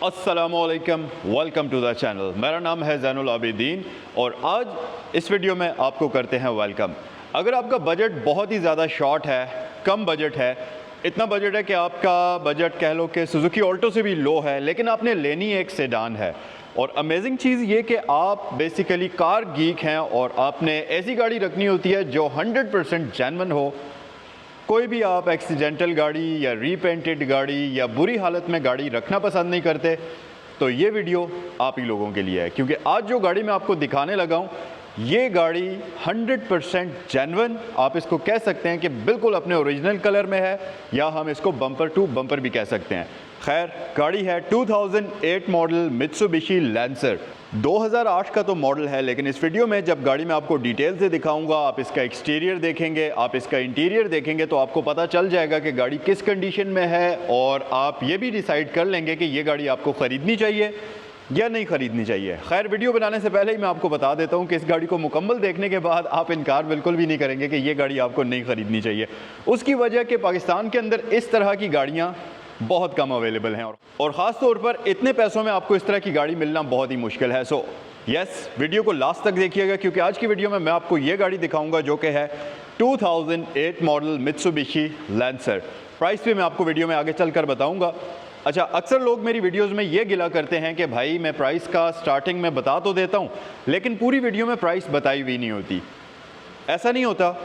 अस्सलामुअलैकुम, welcome to the channel. मेरा नाम है ज़ैनुल आबिदीन और आज इस वीडियो में आपको करते हैं वेलकम। अगर आपका बजट बहुत ही ज़्यादा शॉर्ट है, कम बजट है, इतना बजट है कि आपका बजट कह लो कि सुजुकी ऑल्टो से भी लो है, लेकिन आपने लेनी एक सेडान है और अमेजिंग चीज़ ये कि आप बेसिकली कार गीक हैं और आपने ऐसी गाड़ी रखनी होती है जो 100% जेन्युइन हो। कोई भी आप एक्सीडेंटल गाड़ी या रीपेंटेड गाड़ी या बुरी हालत में गाड़ी रखना पसंद नहीं करते तो ये वीडियो आप ही लोगों के लिए है, क्योंकि आज जो गाड़ी मैं आपको दिखाने लगा हूँ ये गाड़ी 100% जेन्युइन, आप इसको कह सकते हैं कि बिल्कुल अपने ओरिजिनल कलर में है, या हम इसको बम्पर टू बम्पर भी कह सकते हैं। खैर, गाड़ी है 2008 मॉडल मित्सुबिशी लैंसर। 2008 का तो मॉडल है, लेकिन इस वीडियो में जब गाड़ी में आपको डिटेल से दिखाऊंगा, आप इसका एक्सटीरियर देखेंगे, आप इसका इंटीरियर देखेंगे तो आपको पता चल जाएगा कि गाड़ी किस कंडीशन में है और आप ये भी डिसाइड कर लेंगे कि ये गाड़ी आपको ख़रीदनी चाहिए या नहीं ख़रीदनी चाहिए। खैर, वीडियो बनाने से पहले ही मैं आपको बता देता हूँ कि इस गाड़ी को मुकम्मल देखने के बाद आप इनकार बिल्कुल भी नहीं करेंगे कि ये गाड़ी आपको नहीं ख़रीदनी चाहिए। उसकी वजह कि पाकिस्तान के अंदर इस तरह की गाड़ियाँ बहुत कम अवेलेबल हैं और ख़ास तौर पर इतने पैसों में आपको इस तरह की गाड़ी मिलना बहुत ही मुश्किल है। सो यस, वीडियो को लास्ट तक देखिएगा, क्योंकि आज की वीडियो में मैं आपको ये गाड़ी दिखाऊंगा जो कि है 2008 मॉडल मित्सुबिशी लैंसर। प्राइस भी मैं आपको वीडियो में आगे चलकर बताऊंगा। अच्छा, अक्सर लोग मेरी वीडियोस में ये गिला करते हैं कि भाई मैं प्राइस का स्टार्टिंग में बता तो देता हूँ, लेकिन पूरी वीडियो में प्राइस बताई हुई नहीं होती। ऐसा नहीं होता,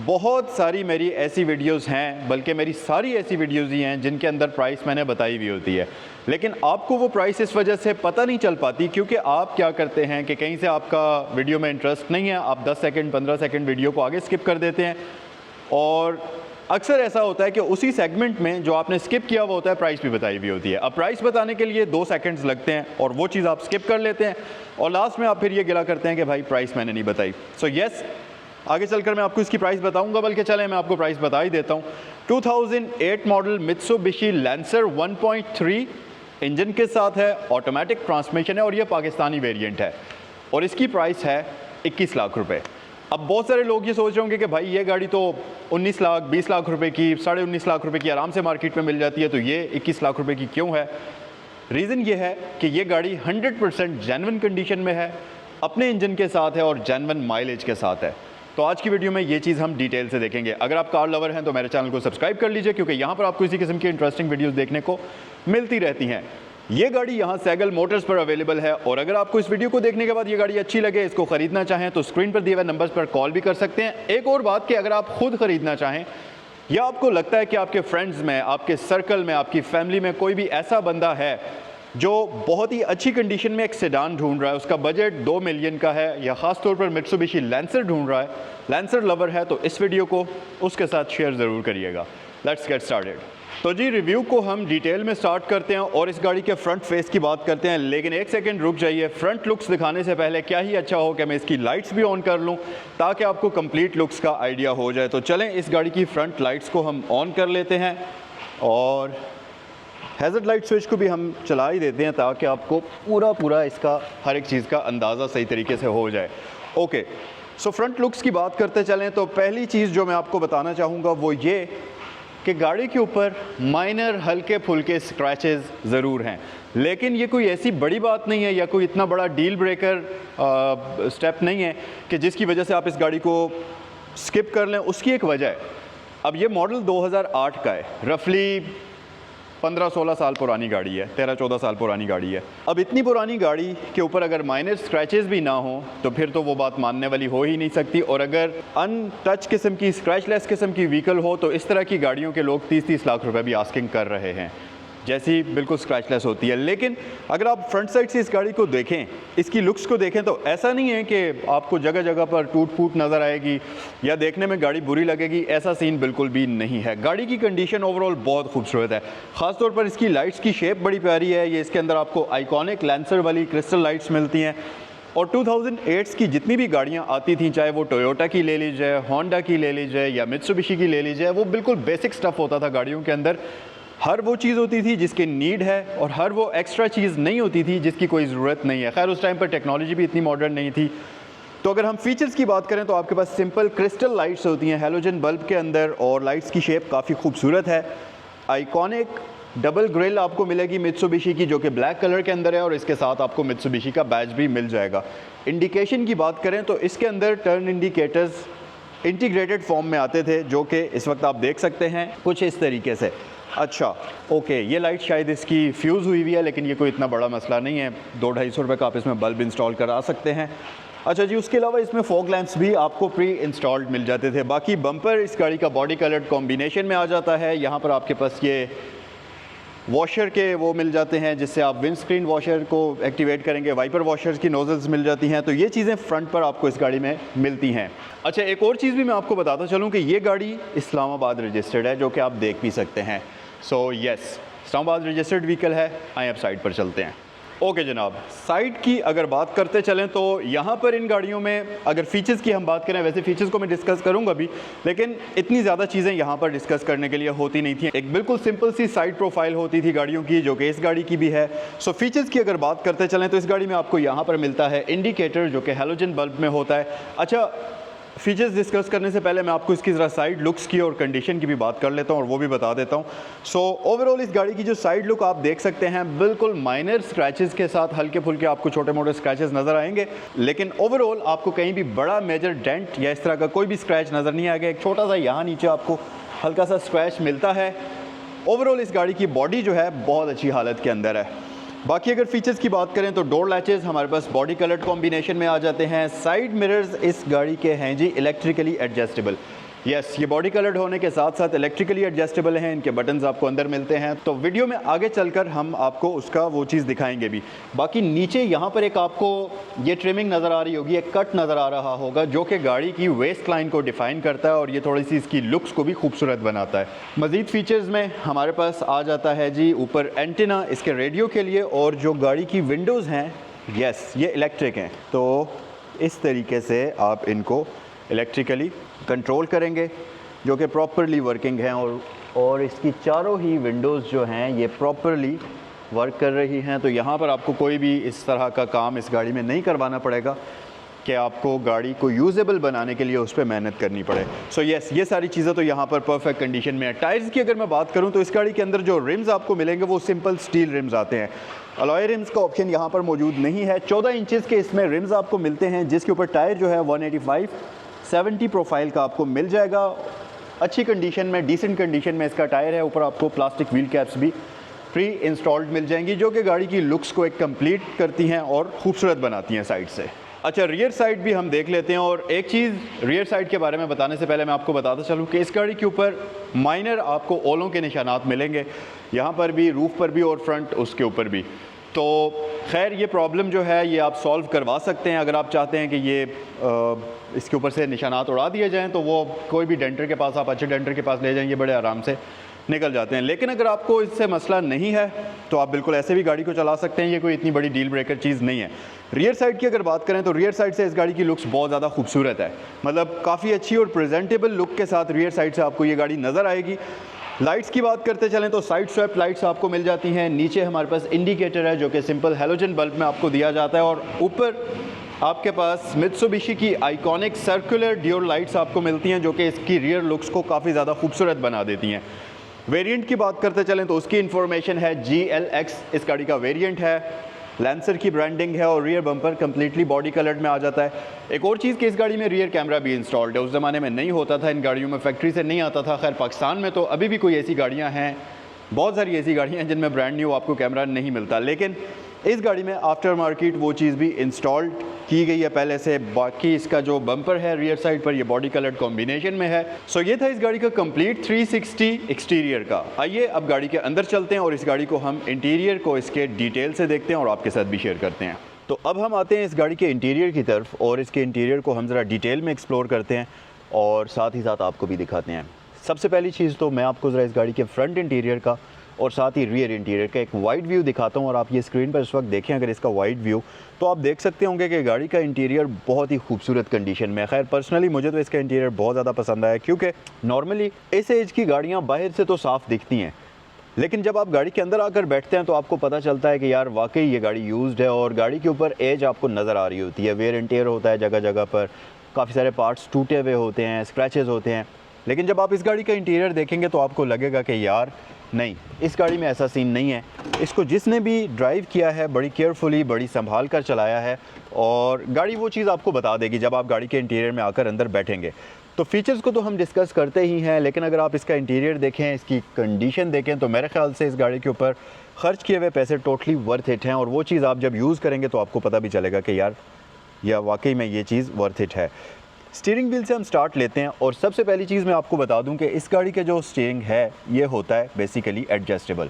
बहुत सारी मेरी ऐसी वीडियोस हैं, बल्कि मेरी सारी ऐसी वीडियोस ही हैं जिनके अंदर प्राइस मैंने बताई हुई होती है, लेकिन आपको वो प्राइस इस वजह से पता नहीं चल पाती क्योंकि आप क्या करते हैं कि कहीं से आपका वीडियो में इंटरेस्ट नहीं है, आप 10 सेकंड 15 सेकंड वीडियो को आगे स्किप कर देते हैं और अक्सर ऐसा होता है कि उसी सेगमेंट में जो आपने स्किप किया हुआ होता है प्राइस भी बताई हुई होती है। अब प्राइस बताने के लिए 2 सेकंड्स लगते हैं और वो चीज़ आप स्किप कर लेते हैं और लास्ट में आप फिर ये गिला करते हैं कि भाई प्राइस मैंने नहीं बताई। सो यस, आगे चलकर मैं आपको इसकी प्राइस बताऊंगा, बल्कि चलें मैं आपको प्राइस बता ही देता हूँ। 2008 मॉडल मित्सुबिशी लैंसर 1.3 इंजन के साथ है, ऑटोमेटिक ट्रांसमिशन है और ये पाकिस्तानी वेरिएंट है और इसकी प्राइस है 21 लाख रुपए। अब बहुत सारे लोग ये सोच रहे होंगे कि भाई ये गाड़ी तो 19 लाख 20 लाख रुपए की, 19.5 लाख रुपए की आराम से मार्केट में मिल जाती है, तो ये 21 लाख रुपए की क्यों है? रीज़न ये है कि ये गाड़ी 100% जेन्युइन कंडीशन में है, अपने इंजन के साथ है और जेन्युइन माइलेज के साथ है। तो आज की वीडियो में ये चीज़ हम डिटेल से देखेंगे। अगर आप कार लवर हैं तो मेरे चैनल को सब्सक्राइब कर लीजिए, क्योंकि यहाँ पर आपको इसी किस्म की इंटरेस्टिंग वीडियोस देखने को मिलती रहती हैं। ये गाड़ी यहाँ सैगल मोटर्स पर अवेलेबल है और अगर आपको इस वीडियो को देखने के बाद ये गाड़ी अच्छी लगे, इसको ख़रीदना चाहें तो स्क्रीन पर दिए हुए नंबर्स पर कॉल भी कर सकते हैं। एक और बात कि अगर आप खुद ख़रीदना चाहें या आपको लगता है कि आपके फ्रेंड्स में, आपके सर्कल में, आपकी फैमिली में कोई भी ऐसा बंदा है जो बहुत ही अच्छी कंडीशन में एक सेडान ढूंढ रहा है, उसका बजट 2 मिलियन का है या ख़ास तौर पर मित्सुबिशी लैंसर ढूंढ रहा है, लैंसर लवर है, तो इस वीडियो को उसके साथ शेयर ज़रूर करिएगा। Let's get started. तो जी, रिव्यू को हम डिटेल में स्टार्ट करते हैं और इस गाड़ी के फ्रंट फेस की बात करते हैं, लेकिन एक सेकंड रुक जाइए। फ्रंट लुक्स दिखाने से पहले क्या ही अच्छा हो कि मैं इसकी लाइट्स भी ऑन कर लूं ताकि आपको कंप्लीट लुक्स का आइडिया हो जाए। तो चलें इस गाड़ी की फ्रंट लाइट्स को हम ऑन कर लेते हैं और हैज़र्ड लाइट स्विच को भी हम चला ही देते हैं ताकि आपको पूरा इसका हर एक चीज़ का अंदाज़ा सही तरीके से हो जाए। ओके, सो फ्रंट लुक्स की बात करते चलें तो पहली चीज़ जो मैं आपको बताना चाहूँगा वो ये कि गाड़ी के ऊपर माइनर हल्के फुल्के स्क्रैचेस ज़रूर हैं, लेकिन ये कोई ऐसी बड़ी बात नहीं है या कोई इतना बड़ा डील ब्रेकर स्टेप नहीं है कि जिसकी वजह से आप इस गाड़ी को स्किप कर लें। उसकी एक वजह है, अब ये मॉडल 2008 का है, रफली 15-16 साल पुरानी गाड़ी है, 13-14 साल पुरानी गाड़ी है। अब इतनी पुरानी गाड़ी के ऊपर अगर माइनर स्क्रैचेस भी ना हो तो फिर तो वो बात मानने वाली हो ही नहीं सकती, और अगर अनटच किस्म की, स्क्रैचलेस किस्म की व्हीकल हो तो इस तरह की गाड़ियों के लोग 30-30 लाख रुपए भी आस्किंग कर रहे हैं, जैसी बिल्कुल स्क्रैचलेस होती है। लेकिन अगर आप फ्रंट साइड से इस गाड़ी को देखें, इसकी लुक्स को देखें, तो ऐसा नहीं है कि आपको जगह जगह पर टूट फूट नज़र आएगी या देखने में गाड़ी बुरी लगेगी, ऐसा सीन बिल्कुल भी नहीं है। गाड़ी की कंडीशन ओवरऑल बहुत खूबसूरत है, ख़ासतौर पर इसकी लाइट्स की शेप बड़ी प्यारी है। ये इसके अंदर आपको आइकॉनिक लैंसर वाली क्रिस्टल लाइट्स मिलती हैं और 2008 की जितनी भी गाड़ियाँ आती थी, चाहे वो टोयोटा की ले लीजिए, होंडा की ले लीजिए या मित्सुबिशी की ले लीजिए, वो बिल्कुल बेसिक स्टफ़ होता था गाड़ियों के अंदर। हर वो चीज़ होती थी जिसकी नीड है और हर वो एक्स्ट्रा चीज़ नहीं होती थी जिसकी कोई ज़रूरत नहीं है। खैर, उस टाइम पर टेक्नोलॉजी भी इतनी मॉडर्न नहीं थी। तो अगर हम फीचर्स की बात करें तो आपके पास सिंपल क्रिस्टल लाइट्स होती हैं हैलोजन बल्ब के अंदर और लाइट्स की शेप काफ़ी खूबसूरत है। आइकॉनिक डबल ग्रिल आपको मिलेगी मित्सुबिशी की, जो कि ब्लैक कलर के अंदर है, और इसके साथ आपको मित्सुबिशी का बैज भी मिल जाएगा। इंडिकेशन की बात करें तो इसके अंदर टर्न इंडिकेटर्स इंटीग्रेटेड फॉर्म में आते थे, जो कि इस वक्त आप देख सकते हैं कुछ इस तरीके से। अच्छा ओके, ये लाइट शायद इसकी फ्यूज़ हुई हुई है, लेकिन ये कोई इतना बड़ा मसला नहीं है, 200-250 रुपये का आप इसमें बल्ब इंस्टॉल करा सकते हैं। अच्छा जी, उसके अलावा इसमें फॉग लैंप्स भी आपको प्री इंस्टॉल्ड मिल जाते थे। बाकी बम्पर इस गाड़ी का बॉडी कलर्ड कॉम्बिनेशन में आ जाता है। यहाँ पर आपके पास ये वॉशर के वो मिल जाते हैं, जिससे आप विंड स्क्रीन वॉशर को एक्टिवेट करेंगे, वाइपर वॉशर्स की नोजल्स मिल जाती हैं। तो ये चीज़ें फ्रंट पर आपको इस गाड़ी में मिलती हैं। अच्छा, एक और चीज़ भी मैं आपको बताता चलूँ कि ये गाड़ी इस्लामाबाद रजिस्टर्ड है, जो कि आप देख भी सकते हैं। So yes, Islamabad registered vehicle है। आइए अब साइड पर चलते हैं। ओके जनाब, साइड की अगर बात करते चलें तो यहाँ पर इन गाड़ियों में अगर फ़ीचर्स की हम बात करें, वैसे फ़ीचर्स को मैं डिस्कस करूँगा भी, लेकिन इतनी ज़्यादा चीज़ें यहाँ पर डिस्कस करने के लिए होती नहीं थी। एक बिल्कुल सिंपल सी साइड प्रोफाइल होती थी गाड़ियों की, जो कि इस गाड़ी की भी है। सो फीचर्स की अगर बात करते चलें तो इस गाड़ी में आपको यहाँ पर मिलता है इंडिकेटर, जो कि हैलोजन बल्ब में होता है। अच्छा, फीचर्स डिस्कस करने से पहले मैं आपको इसकी ज़रा साइड लुक्स की और कंडीशन की भी बात कर लेता हूँ और वो भी बता देता हूँ। सो ओवरऑल इस गाड़ी की जो साइड लुक आप देख सकते हैं, बिल्कुल माइनर स्क्रैचेस के साथ, हल्के फुल्के आपको छोटे मोटे स्क्रैचेस नज़र आएंगे, लेकिन ओवरऑल आपको कहीं भी बड़ा मेजर डेंट या इस तरह का कोई भी स्क्रैच नज़र नहीं आएगा। एक छोटा सा यहाँ नीचे आपको हल्का सा स्क्रैच मिलता है। ओवरऑल इस गाड़ी की बॉडी जो है बहुत अच्छी हालत के अंदर है। बाकी अगर फीचर्स की बात करें तो डोर लैचेस हमारे पास बॉडी कलर्ड कॉम्बिनेशन में आ जाते हैं। साइड मिरर्स इस गाड़ी के हैं जी इलेक्ट्रिकली एडजस्टेबल। यस, ये बॉडी कलर्ड होने के साथ साथ इलेक्ट्रिकली एडजस्टेबल हैं। इनके बटन्स आपको अंदर मिलते हैं। तो वीडियो में आगे चलकर हम आपको उसका वो चीज़ दिखाएंगे भी। बाकी नीचे यहाँ पर एक आपको ये ट्रिमिंग नज़र आ रही होगी, एक कट नज़र आ रहा होगा, जो कि गाड़ी की वेस्ट लाइन को डिफ़ाइन करता है और ये थोड़ी सी इसकी लुक्स को भी खूबसूरत बनाता है। मज़ीद फीचर्स में हमारे पास आ जाता है जी ऊपर एंटीना इसके रेडियो के लिए, और जो गाड़ी की विंडोज़ हैं यस ये इलेक्ट्रिक हैं, तो इस तरीके से आप इनको इलेक्ट्रिकली कंट्रोल करेंगे, जो कि प्रॉपरली वर्किंग हैं, और इसकी चारों ही विंडोज़ जो हैं ये प्रॉपरली वर्क कर रही हैं। तो यहाँ पर आपको कोई भी इस तरह का काम इस गाड़ी में नहीं करवाना पड़ेगा कि आपको गाड़ी को यूजेबल बनाने के लिए उस पर मेहनत करनी पड़े। सो यस, ये सारी चीज़ें तो यहाँ पर परफेक्ट कंडीशन में है। टायर्स की अगर मैं बात करूँ तो इस गाड़ी के अंदर जो रिम्स आपको मिलेंगे वो सिंपल स्टील रिम्स आते हैं। अलॉय रिम्स का ऑप्शन यहाँ पर मौजूद नहीं है। 14 इंचज़ के इसमें रिम्स आपको मिलते हैं, जिसके ऊपर टायर जो है 185/70 प्रोफाइल का आपको मिल जाएगा। अच्छी कंडीशन में, डिसेंट कंडीशन में इसका टायर है। ऊपर आपको प्लास्टिक व्हील कैप्स भी प्री इंस्टॉल्ड मिल जाएंगी, जो कि गाड़ी की लुक्स को एक कंप्लीट करती हैं और खूबसूरत बनाती हैं साइड से। अच्छा, रियर साइड भी हम देख लेते हैं। और एक चीज़ रियर साइड के बारे में बताने से पहले मैं आपको बताता चलूँ कि इस गाड़ी के ऊपर माइनर आपको ओलों के निशानात मिलेंगे, यहाँ पर भी, रूफ पर भी और फ्रंट उसके ऊपर भी। तो खैर ये प्रॉब्लम जो है ये आप सॉल्व करवा सकते हैं। अगर आप चाहते हैं कि ये इसके ऊपर से निशानात उड़ा दिए जाएं, तो वो कोई भी डेंटर के पास, आप अच्छे डेंटर के पास ले जाएंगे, बड़े आराम से निकल जाते हैं। लेकिन अगर आपको इससे मसला नहीं है तो आप बिल्कुल ऐसे भी गाड़ी को चला सकते हैं। ये कोई इतनी बड़ी डील ब्रेकर चीज़ नहीं है। रियर साइड की अगर बात करें तो रियर साइड से इस गाड़ी की लुक्स बहुत ज़्यादा खूबसूरत है, मतलब काफ़ी अच्छी और प्रेजेंटेबल लुक के साथ रियर साइड से आपको ये गाड़ी नज़र आएगी। लाइट्स की बात करते चलें तो साइड स्वैप लाइट्स आपको मिल जाती हैं। नीचे हमारे पास इंडिकेटर है, जो कि सिंपल हैलोजन बल्ब में आपको दिया जाता है, और ऊपर आपके पास मित्सुबिशी की आइकॉनिक सर्कुलर ड्यूल लाइट्स आपको मिलती हैं, जो कि इसकी रियर लुक्स को काफ़ी ज़्यादा खूबसूरत बना देती हैं। वेरिएंट की बात करते चलें तो उसकी इन्फॉर्मेशन है GLX इस गाड़ी का वेरिएंट है। लैंसर की ब्रांडिंग है और rear bumper completely body coloured में आ जाता है। एक और चीज़ कि इस गाड़ी में रियर कैमरा भी इंस्टॉल्ड है। उस ज़माने में नहीं होता था, इन गाड़ियों में फैक्ट्री से नहीं आता था। खैर पाकिस्तान में तो अभी भी कोई ऐसी गाड़ियाँ हैं, बहुत सारी ऐसी गाड़ियाँ हैं जिनमें ब्रांड न्यू आपको कैमरा नहीं मिलता, लेकिन इस गाड़ी में आफ्टर मार्केट वो चीज़ भी इंस्टॉल्ड की गई है पहले से। बाकी इसका जो बम्पर है रियर साइड पर ये बॉडी कलर्ड कॉम्बिनेशन में है। सो ये था इस गाड़ी का कंप्लीट 360 एक्सटीरियर का। आइए अब गाड़ी के अंदर चलते हैं और इस गाड़ी को हम इंटीरियर को इसके डिटेल से देखते हैं और आपके साथ भी शेयर करते हैं। तो अब हम आते हैं इस गाड़ी के इंटीरियर की तरफ और इसके इंटीरियर को हम ज़रा डिटेल में एक्सप्लोर करते हैं और साथ ही साथ आपको भी दिखाते हैं। सबसे पहली चीज़ तो मैं आपको ज़रा इस गाड़ी के फ्रंट इंटीरियर का और साथ ही रियर इंटीरियर का एक वाइड व्यू दिखाता हूं। और आप ये स्क्रीन पर इस वक्त देखें अगर इसका वाइड व्यू, तो आप देख सकते होंगे कि गाड़ी का इंटीरियर बहुत ही खूबसूरत कंडीशन में है। खैर पर्सनली मुझे तो इसका इंटीरियर बहुत ज़्यादा पसंद आया, क्योंकि नॉर्मली इस एज की गाड़ियाँ बाहर से तो साफ़ दिखती हैं, लेकिन जब आप गाड़ी के अंदर आकर बैठते हैं तो आपको पता चलता है कि यार वाकई ये गाड़ी यूज्ड है और गाड़ी के ऊपर एज आपको नज़र आ रही होती है। वेयर एंड टेयर होता है जगह जगह पर, काफ़ी सारे पार्ट्स टूटे हुए होते हैं, स्क्रैचेस होते हैं। लेकिन जब आप इस गाड़ी का इंटीरियर देखेंगे तो आपको लगेगा कि यार नहीं, इस गाड़ी में ऐसा सीन नहीं है। इसको जिसने भी ड्राइव किया है बड़ी केयरफुली, बड़ी संभाल कर चलाया है, और गाड़ी वो चीज़ आपको बता देगी जब आप गाड़ी के इंटीरियर में आकर अंदर बैठेंगे। तो फीचर्स को तो हम डिस्कस करते ही हैं, लेकिन अगर आप इसका इंटीरियर देखें, इसकी कंडीशन देखें, तो मेरे ख्याल से इस गाड़ी के ऊपर ख़र्च किए हुए पैसे टोटली वर्थ इट हैं। और वो चीज़ आप जब यूज़ करेंगे तो आपको पता भी चलेगा कि यार या वाकई में ये चीज़ वर्थ इट है। स्टीयरिंग व्हील से हम स्टार्ट लेते हैं, और सबसे पहली चीज़ मैं आपको बता दूं कि इस गाड़ी का जो स्टीयरिंग है ये होता है बेसिकली एडजस्टेबल।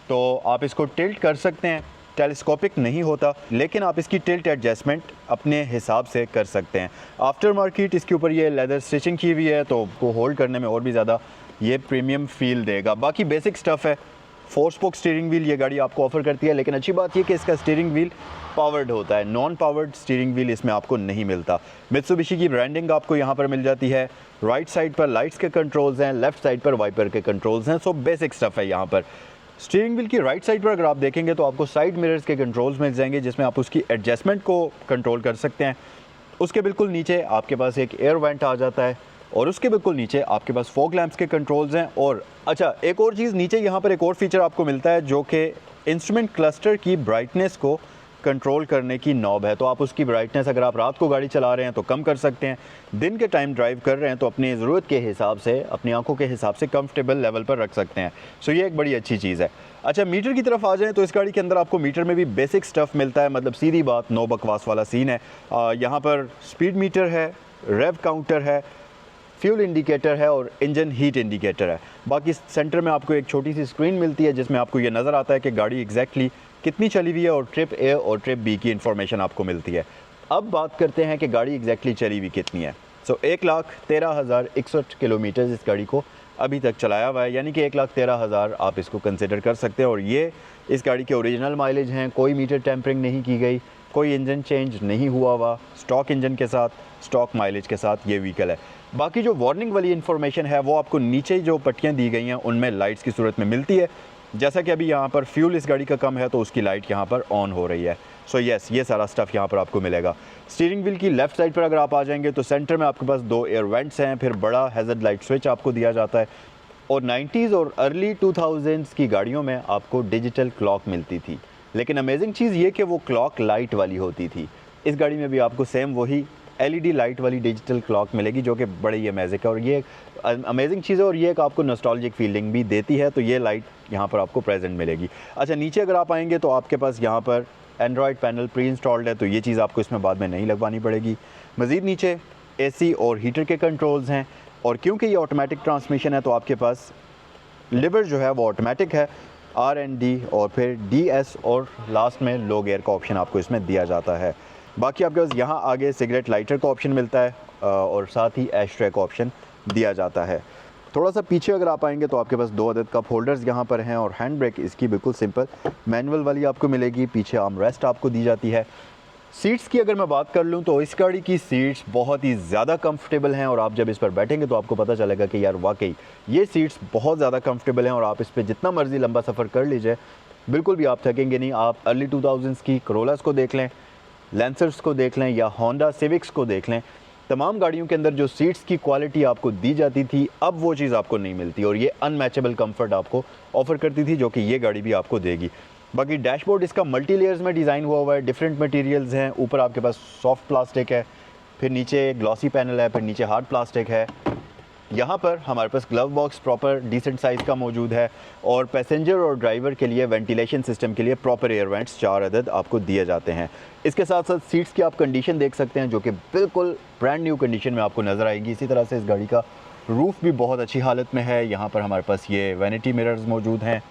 तो आप इसको टिल्ट कर सकते हैं, टेलीस्कोपिक नहीं होता, लेकिन आप इसकी टिल्ट एडजस्टमेंट अपने हिसाब से कर सकते हैं। आफ्टर मार्केट इसके ऊपर ये लेदर स्टिचिंग की हुई है, तो उसको होल्ड करने में और भी ज़्यादा ये प्रीमियम फील देगा। बाकी बेसिक स्टफ़ है। 4 स्पोक स्टीयरिंग व्हील ये गाड़ी आपको ऑफर करती है, लेकिन अच्छी बात ये कि इसका स्टीयरिंग व्हील पावर्ड होता है, नॉन पावर्ड स्टीयरिंग व्हील इसमें आपको नहीं मिलता। मित्सुबिशी की ब्रांडिंग आपको यहाँ पर मिल जाती है। राइट साइड पर लाइट्स के कंट्रोल्स हैं, लेफ्ट साइड पर वाइपर के कंट्रोल्स हैं। सो बेसिक स्टफ़ है यहाँ पर। स्टीयरिंग व्हील की राइट साइड पर अगर आप देखेंगे तो आपको साइड मिरर्स के कंट्रोल्स मिल जाएंगे, जिसमें आप उसकी एडजस्टमेंट को कंट्रोल कर सकते हैं। उसके बिल्कुल नीचे आपके पास एक एयर वेंट आ जाता है, और उसके बिल्कुल नीचे आपके पास फॉग लैंप्स के कंट्रोल्स हैं। और अच्छा, एक और चीज़, नीचे यहाँ पर एक और फीचर आपको मिलता है जो कि इंस्ट्रूमेंट क्लस्टर की ब्राइटनेस को कंट्रोल करने की नॉब है। तो आप उसकी ब्राइटनेस अगर आप रात को गाड़ी चला रहे हैं तो कम कर सकते हैं, दिन के टाइम ड्राइव कर रहे हैं तो अपनी ज़रूरत के हिसाब से, अपनी आंखों के हिसाब से कंफर्टेबल लेवल पर रख सकते हैं। सो ये एक बड़ी अच्छी चीज़ है। अच्छा, मीटर की तरफ आ जाएँ तो इस गाड़ी के अंदर आपको मीटर में भी बेसिक स्टफ़ मिलता है, मतलब सीधी बात, नो बकवास वाला सीन है। यहाँ पर स्पीड मीटर है, रेव काउंटर है, फ्यूल इंडिकेटर है और इंजन हीट इंडिकेटर है। बाकी सेंटर में आपको एक छोटी सी स्क्रीन मिलती है जिसमें आपको ये नज़र आता है कि गाड़ी एग्जैक्टली कितनी चली हुई है, और ट्रिप ए और ट्रिप बी की इन्फॉर्मेशन आपको मिलती है। अब बात करते हैं कि गाड़ी एग्जैक्टली चली हुई कितनी है। 1,13,161 किलोमीटर इस गाड़ी को अभी तक चलाया हुआ है, यानी कि 1,13,000 आप इसको कंसिडर कर सकते हैं। और ये इस गाड़ी के ओरिजिनल माइलेज हैं, कोई मीटर टेम्परिंग नहीं की गई, कोई इंजन चेंज नहीं हुआ हुआ, स्टॉक इंजन के साथ, स्टॉक माइलेज के साथ ये व्हीकल है। बाकी जो वार्निंग वाली इन्फॉर्मेशन है वो आपको नीचे जो पट्टियाँ दी गई हैं उनमें लाइट्स की सूरत में मिलती है। जैसा कि अभी यहाँ पर फ्यूल इस गाड़ी का कम है तो उसकी लाइट यहाँ पर ऑन हो रही है। सो यस, ये सारा स्टफ़ यहाँ पर आपको मिलेगा। स्टीयरिंग व्हील की लेफ़्ट साइड पर अगर आप आ जाएंगे तो सेंटर में आपके पास 2 एयर वेंट्स हैं, फिर बड़ा हैज़र्ड लाइट स्विच आपको दिया जाता है। और 90s और अर्ली 2000s की गाड़ियों में आपको डिजिटल क्लॉक मिलती थी, लेकिन अमेजिंग चीज़ ये कि वो क्लॉक लाइट वाली होती थी। इस गाड़ी में भी आपको सेम वही LED लाइट वाली डिजिटल क्लॉक मिलेगी, जो कि बड़ी ही अमेजिंग है, और ये अमेजिंग चीज़ है, और ये एक आपको नॉस्टैल्जिक फीलिंग भी देती है। तो ये लाइट यहाँ पर आपको प्रेजेंट मिलेगी। अच्छा, नीचे अगर आप आएंगे तो आपके पास यहाँ पर एंड्रॉयड पैनल प्री इंस्टॉल्ड है, तो ये चीज़ आपको इसमें बाद में नहीं लगवानी पड़ेगी। मज़ीद नीचे AC और हीटर के कंट्रोल्स हैं, और क्योंकि ये ऑटोमेटिक ट्रांसमिशन है तो आपके पास लिवर जो है वो ऑटोमेटिक है, R&D और फिर DS, और लास्ट में लो गियर का ऑप्शन आपको इसमें दिया जाता है। बाकी आपके पास यहाँ आगे सिगरेट लाइटर का ऑप्शन मिलता है, और साथ ही एश ट्रे का ऑप्शन दिया जाता है। थोड़ा सा पीछे अगर आप आएंगे तो आपके पास 2 अदद कप होल्डर्स यहाँ पर हैं, और हैंड ब्रेक इसकी बिल्कुल सिंपल मैनुअल वाली आपको मिलेगी। पीछे आर्म रेस्ट आपको दी जाती है। सीट्स की अगर मैं बात कर लूँ तो इस गाड़ी की सीट्स बहुत ही ज़्यादा कंफर्टेबल हैं, और आप जब इस पर बैठेंगे तो आपको पता चलेगा कि यार वाकई ये सीट्स बहुत ज़्यादा कंफर्टेबल हैं, और आप इस पर जितना मर्ज़ी लंबा सफ़र कर लीजिए बिल्कुल भी आप थकेंगे नहीं। आप अर्ली 2000s की करोलास को देख लें, लैंसर्स को देख लें, या होंडा सिविक्स को देख लें, तमाम गाड़ियों के अंदर जो सीट्स की क्वालिटी आपको दी जाती थी अब वो चीज़ आपको नहीं मिलती, और ये अनमैचेबल कंफर्ट आपको ऑफ़र करती थी, जो कि ये गाड़ी भी आपको देगी। बाकी डैशबोर्ड इसका मल्टी लेयर्स में डिज़ाइन हुआ है, डिफरेंट मटेरियल्स हैं। ऊपर आपके पास सॉफ्ट प्लास्टिक है, फिर नीचे ग्लॉसी पैनल है, फिर नीचे हार्ड प्लास्टिक है। यहाँ पर हमारे पास glove box proper decent size का मौजूद है, और पैसेंजर और ड्राइवर के लिए वेंटिलेशन सिस्टम के लिए प्रॉपर एयर वेंट्स 4 अदद आपको दिए जाते हैं। इसके साथ साथ सीट्स की आप कंडीशन देख सकते हैं, जो कि बिल्कुल ब्रांड न्यू कंडीशन में आपको नज़र आएगी। इसी तरह से इस गाड़ी का रूफ़ भी बहुत अच्छी हालत में है। यहाँ पर हमारे पास ये वैनिटी मिरर्स मौजूद हैं,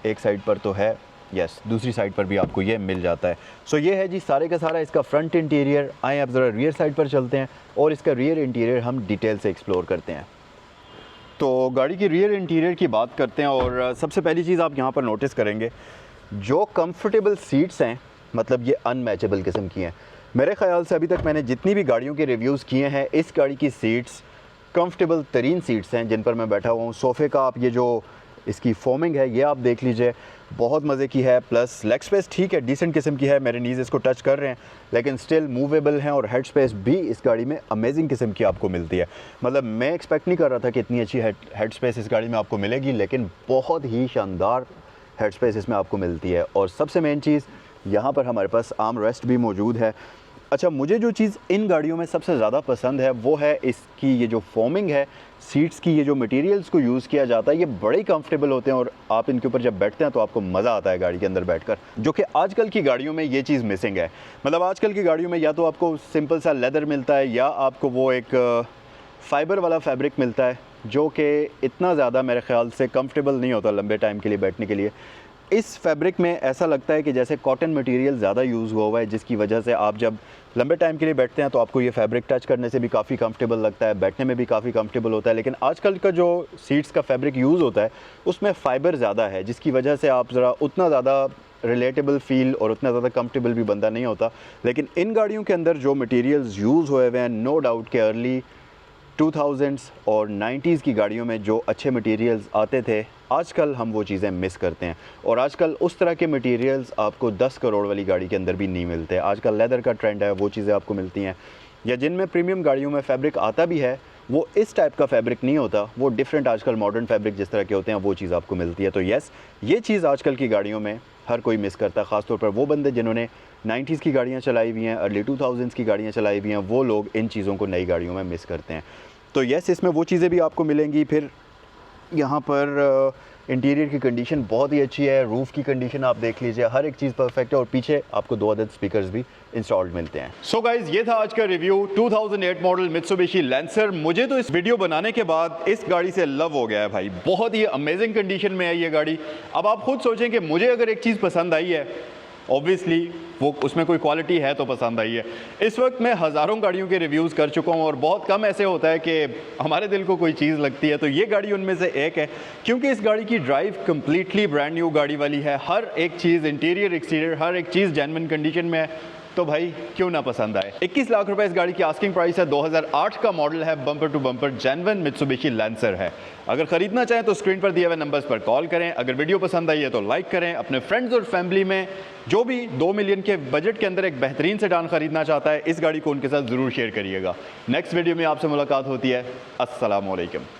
एक साइड पर तो है, यस, दूसरी साइड पर भी आपको ये मिल जाता है। सो ये है जी सारे का सारा इसका फ्रंट इंटीरियर। आए अब ज़रा रियर साइड पर चलते हैं और इसका रियर इंटीरियर हम डिटेल से एक्सप्लोर करते हैं। तो गाड़ी की रियर इंटीरियर की बात करते हैं, और सबसे पहली चीज़ आप यहाँ पर नोटिस करेंगे जो कंफर्टेबल सीट्स हैं, मतलब ये अनमैचेबल किस्म की हैं। मेरे ख़्याल से अभी तक मैंने जितनी भी गाड़ियों के रिव्यूज़ किए हैं, इस गाड़ी की सीट्स कंफर्टेबल तरीन सीट्स हैं जिन पर मैं बैठा हुआ हूँ। सोफ़े का आप ये जो इसकी फोमिंग है ये आप देख लीजिए, बहुत मज़े की है। प्लस लेग स्पेस ठीक है, डिसेंट किस्म की है, मेरे नीज़ इसको टच कर रहे हैं लेकिन स्टिल मूवेबल हैं। और हेड स्पेस भी इस गाड़ी में अमेजिंग किस्म की आपको मिलती है। मतलब मैं एक्सपेक्ट नहीं कर रहा था कि इतनी अच्छी हेड स्पेस इस गाड़ी में आपको मिलेगी, लेकिन बहुत ही शानदार हेड स्पेस इसमें आपको मिलती है। और सबसे मेन चीज़ यहाँ पर हमारे पास आर्म रेस्ट भी मौजूद है। अच्छा, मुझे जो चीज़ इन गाड़ियों में सबसे ज़्यादा पसंद है वो है इसकी ये जो फोमिंग है, सीट्स की ये जो मटेरियल्स को यूज़ किया जाता है ये बड़े ही कंफर्टेबल होते हैं और आप इनके ऊपर जब बैठते हैं तो आपको मज़ा आता है गाड़ी के अंदर बैठकर, जो कि आजकल की गाड़ियों में ये चीज़ मिसिंग है। मतलब आजकल की गाड़ियों में या तो आपको सिंपल सा लेदर मिलता है या आपको वो एक फ़ाइबर वाला फैब्रिक मिलता है जो कि इतना ज़्यादा मेरे ख़्याल से कंफर्टेबल नहीं होता लंबे टाइम के लिए बैठने के लिए। इस फैब्रिक में ऐसा लगता है कि जैसे कॉटन मटेरियल ज़्यादा यूज़ हुआ हुआ है, जिसकी वजह से आप जब लंबे टाइम के लिए बैठते हैं तो आपको ये फैब्रिक टच करने से भी काफ़ी कंफर्टेबल लगता है, बैठने में भी काफ़ी कंफर्टेबल होता है। लेकिन आजकल का जो सीट्स का फैब्रिक यूज़ होता है उसमें फ़ाइबर ज़्यादा है, जिसकी वजह से आप ज़रा उतना ज़्यादा रिलेटेबल फील और उतना ज़्यादा कंफर्टेबल भी बंदा नहीं होता। लेकिन इन गाड़ियों के अंदर जो मटेरियल्स यूज़ हुए हुए हैं, नो डाउट के अर्ली 2000s और 90s की गाड़ियों में जो अच्छे मटेरियल्स आते थे, आजकल हम वो चीज़ें मिस करते हैं। और आजकल उस तरह के मटेरियल्स आपको 10 करोड़ वाली गाड़ी के अंदर भी नहीं मिलते। आजकल लेदर का ट्रेंड है, वो चीज़ें आपको मिलती हैं। या जिनमें प्रीमियम गाड़ियों में फैब्रिक आता भी है वो इस टाइप का फैब्रिक नहीं होता, वो डिफरेंट आजकल मॉडर्न फैब्रिक जिस तरह के होते हैं वो चीज़ आपको मिलती है। तो येस, ये चीज़ आजकल की गाड़ियों में हर कोई मिस करता है, ख़ासतौर पर वो बंदे जिन्होंने 90s की गाड़ियाँ चलाई हुई हैं, अर्ली 2000s की गाड़ियाँ चलाई हुई हैं, वो लोग इन चीज़ों को नई गाड़ियों में मिस करते हैं। तो येस, इसमें वो चीज़ें भी आपको मिलेंगी। फिर यहाँ पर इंटीरियर की कंडीशन बहुत ही अच्छी है, रूफ़ की कंडीशन आप देख लीजिए, हर एक चीज़ परफेक्ट है और पीछे आपको 2 अदद स्पीकर्स भी इंस्टॉल्ड मिलते हैं। सो गाइज़, ये था आज का रिव्यू 2008 मॉडल मित्सुबिशी लैंसर। मुझे तो इस वीडियो बनाने के बाद इस गाड़ी से लव हो गया है भाई, बहुत ही अमेजिंग कंडीशन में है ये गाड़ी। अब आप खुद सोचें कि मुझे अगर एक चीज़ पसंद आई है, ऑब्वियसली वो उसमें कोई क्वालिटी है तो पसंद आई है। इस वक्त मैं हज़ारों गाड़ियों के रिव्यूज़ कर चुका हूँ और बहुत कम ऐसे होता है कि हमारे दिल को कोई चीज़ लगती है, तो ये गाड़ी उनमें से एक है, क्योंकि इस गाड़ी की ड्राइव कम्प्लीटली ब्रांड न्यू गाड़ी वाली है। हर एक चीज़, इंटीरियर एक्सटीरियर, हर एक चीज़ जेन्युइन कंडीशन में है, तो भाई क्यों ना पसंद आए। 21 लाख रुपए इस गाड़ी की आस्किंग प्राइस है, 2008 का मॉडल है, bumper to bumper genuine Mitsubishi Lancer है। अगर खरीदना चाहें तो स्क्रीन पर दिए हुए नंबर्स पर कॉल करें। अगर वीडियो पसंद आई है तो लाइक करें। अपने फ्रेंड्स और फैमिली में जो भी 2 मिलियन के बजट के अंदर एक बेहतरीन सेडान खरीदना चाहता है, इस गाड़ी को उनके साथ ज़रूर शेयर करिएगा। नेक्स्ट वीडियो में आपसे मुलाकात होती है। अस्सलाम वालेकुम।